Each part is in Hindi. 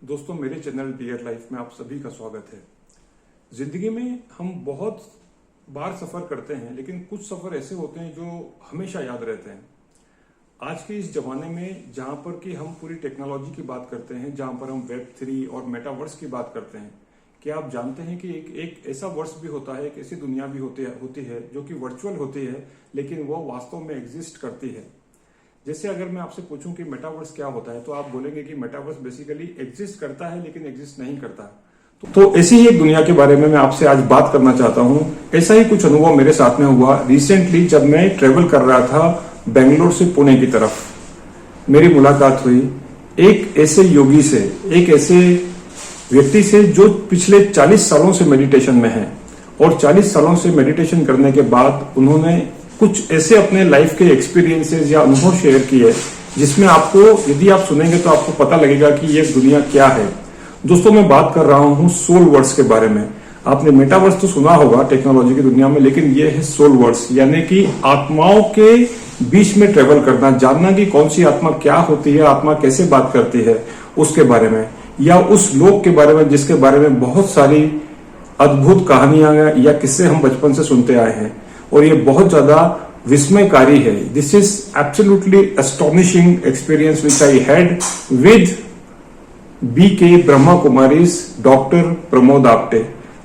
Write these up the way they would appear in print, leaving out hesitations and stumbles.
दोस्तों, मेरे चैनल डियर लाइफ में आप सभी का स्वागत है। जिंदगी में हम बहुत बार सफर करते हैं, लेकिन कुछ सफर ऐसे होते हैं जो हमेशा याद रहते हैं। आज के इस जमाने में जहां पर कि हम पूरी टेक्नोलॉजी की बात करते हैं, जहां पर हम Web3 और मेटावर्स की बात करते हैं, क्या आप जानते हैं कि एक ऐसा वर्स भी होता है, एक ऐसी दुनिया भी होती है जो कि वर्चुअल होती है, लेकिन वो वास्तव में एग्जिस्ट करती है। जैसे अगर मैं आपसे पूछूं कि मेटावर्स क्या होता है, तो आप बोलेंगे कि मेटावर्स बेसिकली एग्जिस्ट करता है लेकिन एग्जिस्ट नहीं करता। तो ऐसी ही एक दुनिया के बारे में मैं आपसे आज बात करना चाहता हूं। ऐसा ही कुछ अनुभव मेरे साथ में हुआ रिसेंटली, जब मैं ट्रेवल कर रहा था बेंगलोर से पुणे की तरफ। मेरी मुलाकात हुई एक ऐसे योगी से, एक ऐसे व्यक्ति से जो पिछले 40 सालों से मेडिटेशन में है, और 40 सालों से मेडिटेशन करने के बाद उन्होंने कुछ ऐसे अपने लाइफ के एक्सपीरियंसेस या अनुभव शेयर किए, जिसमें आपको, यदि आप सुनेंगे तो आपको पता लगेगा कि ये दुनिया क्या है। दोस्तों, मैं बात कर रहा हूं सोल वर्ड्स के बारे में। आपने मेटावर्स तो सुना होगा टेक्नोलॉजी की दुनिया में, लेकिन ये है सोल वर्ड्स, यानी कि आत्माओं के बीच में ट्रेवल करना, जानना कि कौन सी आत्मा क्या होती है, आत्मा कैसे बात करती है, उसके बारे में, या उस लोक के बारे में जिसके बारे में बहुत सारी अद्भुत कहानियां या किस्से हम बचपन से सुनते आए हैं, और ये बहुत ज्यादा विस्मयकारी है। This is absolutely astonishing experience which I had with BK Brahma Kumaris doctor Pramod Apte.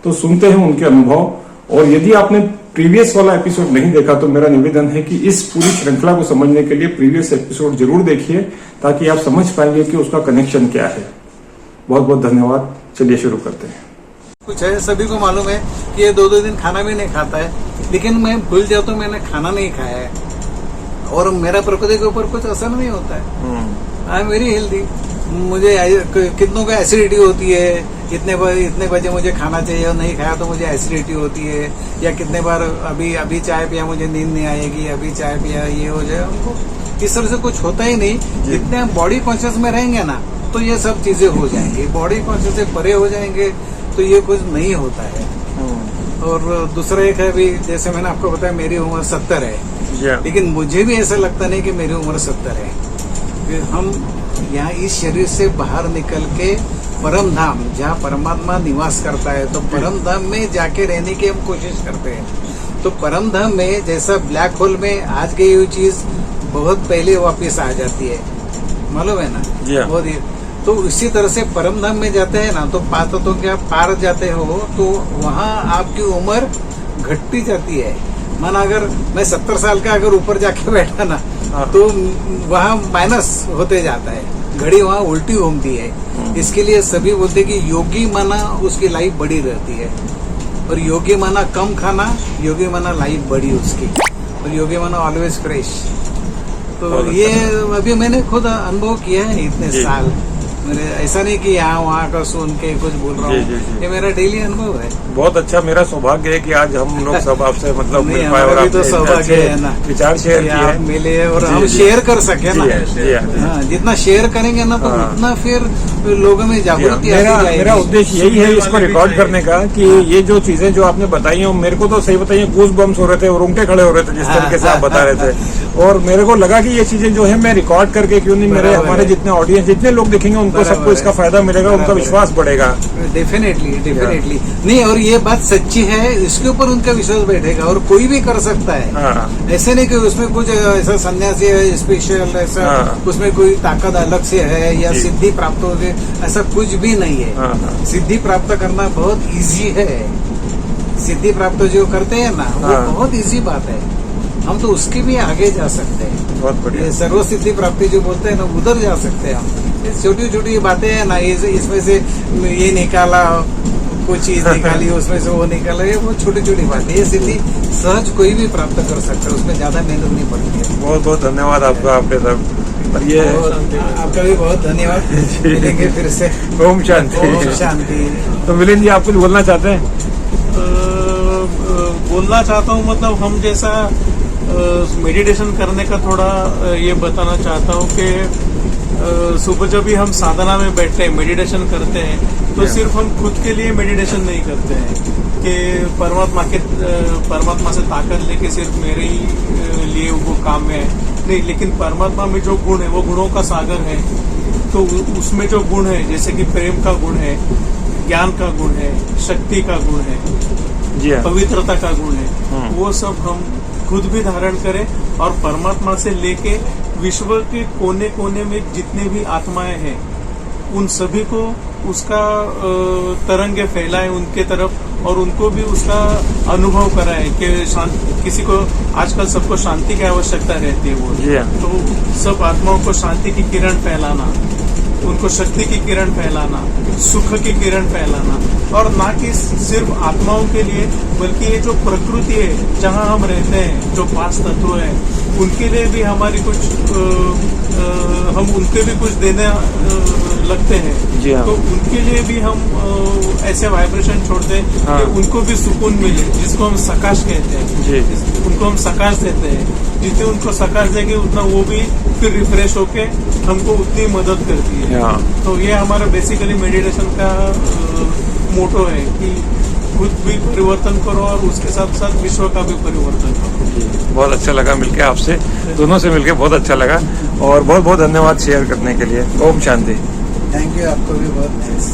तो सुनते हैं उनके अनुभव। और यदि आपने प्रीवियस वाला एपिसोड नहीं देखा तो मेरा निवेदन है कि इस पूरी श्रृंखला को समझने के लिए प्रीवियस एपिसोड जरूर देखिए, ताकि आप समझ पाएंगे कि उसका कनेक्शन क्या है। बहुत बहुत धन्यवाद। चलिए शुरू करते हैं। कुछ है, सभी को मालूम है कि ये 2-2 दिन खाना भी नहीं खाता है, लेकिन मैं भूल जाता हूँ मैंने खाना नहीं खाया है, और मेरा प्रकृति के ऊपर कुछ असर नहीं होता है। I am very healthy. मुझे कितनों का एसिडिटी होती है, इतने बजे मुझे खाना चाहिए और नहीं खाया तो मुझे एसिडिटी होती है, या कितने बार अभी चाय पिया मुझे नींद नहीं आएगी, अभी चाय पिया ये हो जाए। उनको इस तरह से कुछ होता ही नहीं। जितने हम बॉडी कॉन्शियस में रहेंगे ना, तो ये सब चीजें हो जाएंगी। बॉडी कॉन्शियस से परे हो जाएंगे तो ये कुछ नहीं होता है। और दूसरा एक है, अभी जैसे मैंने आपको बताया मेरी उम्र 70 है, लेकिन मुझे भी ऐसा लगता नहीं कि मेरी उम्र 70 है। हम यहाँ इस शरीर से बाहर निकल के परम धाम, जहाँ परमात्मा निवास करता है, तो परम धाम में जाके रहने की हम कोशिश करते हैं। तो परम धाम में जैसा ब्लैक होल में आज गई हुई चीज बहुत पहले वापस आ जाती है, मालूम है ना। बहुत ही तो इसी तरह से परम धाम में जाते हैं ना, तो तो क्या पार जाते हो, तो वहाँ आपकी उम्र घटती जाती है। माना अगर मैं 70 साल का अगर ऊपर जाके बैठा ना, तो वहाँ माइनस होते जाता है, घड़ी वहाँ उल्टी घूमती है। इसके लिए सभी बोलते कि योगी माना उसकी लाइफ बड़ी रहती है, और योगी माना कम खाना, योगी माना लाइफ बड़ी उसकी, और योगी माना ऑलवेज फ्रेश। तो ये अभी मैंने खुद अनुभव किया है इतने साल। मेरे ऐसा नहीं कि यहाँ वहाँ का सुन के कुछ बोल रहा हूँ, ये मेरा डेली अनुभव है। बहुत अच्छा, मेरा सौभाग्य है कि आज हम लोग सब आपसे मतलब मिल पाए, और तो सौभाग्य है ना, विचार शेयर किए, मिले और हम शेयर कर सके ना। हाँ, जितना शेयर करेंगे ना, तो उतना फिर लोगों में जागृति आएगी। मेरा उद्देश्य यही है इसको रिकॉर्ड करने का, कि ये जो चीजें जो आपने बताई हैं, मेरे को तो सही बताइए गूज बम्स हो रहे थे, रोंगटे खड़े हो रहे थे जिस तरीके से आप बता रहे थे। और मेरे को लगा कि ये चीजें जो है मैं रिकॉर्ड करके, क्यों नहीं, मेरे हमारे जितने ऑडियंस, जितने लोग देखेंगे उनको सबको इसका फायदा मिलेगा, उनका विश्वास बढ़ेगा। डेफिनेटली नहीं, और ये बात सच्ची है, इसके ऊपर उनका विश्वास बैठेगा, और कोई भी कर सकता है। ऐसे नहीं कि उसमें कुछ ऐसा सन्यासी है स्पेशल, ऐसा उसमें कोई ताकत अलग से है या सिद्धि प्राप्त हो गई, ऐसा कुछ भी नहीं है। सिद्धि प्राप्त करना बहुत इजी है। सिद्धि प्राप्त जो करते हैं ना, वो बहुत इजी बात है। हम तो उसके भी आगे जा सकते हैं। बहुत बढ़िया। सर्व सिद्धि प्राप्ति जो बोलते हैं ना, उधर जा सकते हैं हम। छोटी छोटी बातें हैं ना, इसमें से ये निकाला, कोई चीज निकाली, उसमें से वो निकाला, ये बहुत छोटी छोटी बातें। ये सिद्धि सहज कोई भी प्राप्त कर सकता है, उसमें ज्यादा मेहनत नहीं पड़ती है। बहुत बहुत धन्यवाद आपका, आपके सब। और ये आपका भी बहुत धन्यवाद। मिलेंगे फिर से। ओम शांति। ओम शांति। तो मिलिंद जी, आप कुछ बोलना चाहते हैं? बोलना चाहता हूँ, मतलब हम जैसा मेडिटेशन करने का थोड़ा ये बताना चाहता हूँ कि सुबह जब भी हम साधना में बैठते हैं, मेडिटेशन करते हैं, तो सिर्फ हम खुद के लिए मेडिटेशन नहीं करते हैं कि परमात्मा से ताकत लेके सिर्फ मेरे ही लिए वो काम में है, नहीं, लेकिन परमात्मा में जो गुण है वो गुणों का सागर है। तो उसमें जो गुण है, जैसे कि प्रेम का गुण है, ज्ञान का गुण है, शक्ति का गुण है, जी हाँ। पवित्रता का गुण है, वो सब हम खुद भी धारण करें और परमात्मा से लेके विश्व के कोने कोने में जितने भी आत्माएं हैं उन सभी को उसका तरंगे फैलाए उनके तरफ और उनको भी उसका अनुभव कराए कि किसी को आजकल सबको शांति की आवश्यकता रहती है वो, जी हाँ। तो सब आत्माओं को शांति की किरण फैलाना, उनको शक्ति की किरण फैलाना, सुख की किरण फैलाना, और ना कि सिर्फ आत्माओं के लिए बल्कि ये जो प्रकृति है जहाँ हम रहते हैं, जो 5 तत्व है, उनके लिए भी हमारी कुछ हम उनके भी कुछ देने लगते हैं। जी हाँ। तो उनके लिए भी हम ऐसे वाइब्रेशन छोड़ते हैं हाँ। कि उनको भी सुकून मिले, जिसको हम सकाश कहते हैं। जी। उनको हम सकाश देते हैं, जितने उनको सकाश देंगे उतना वो भी फिर रिफ्रेश होके हमको उतनी मदद करती है। हाँ। तो ये हमारा बेसिकली मेडिटेशन का मोटो है कि खुद भी परिवर्तन करो और उसके साथ साथ विश्व का भी परिवर्तन करो। जी, बहुत अच्छा लगा मिलके आपसे, दोनों से मिलके बहुत अच्छा लगा, और बहुत बहुत धन्यवाद शेयर करने के लिए। ओम शांति। थैंक यू, आपको भी बहुत नाइस।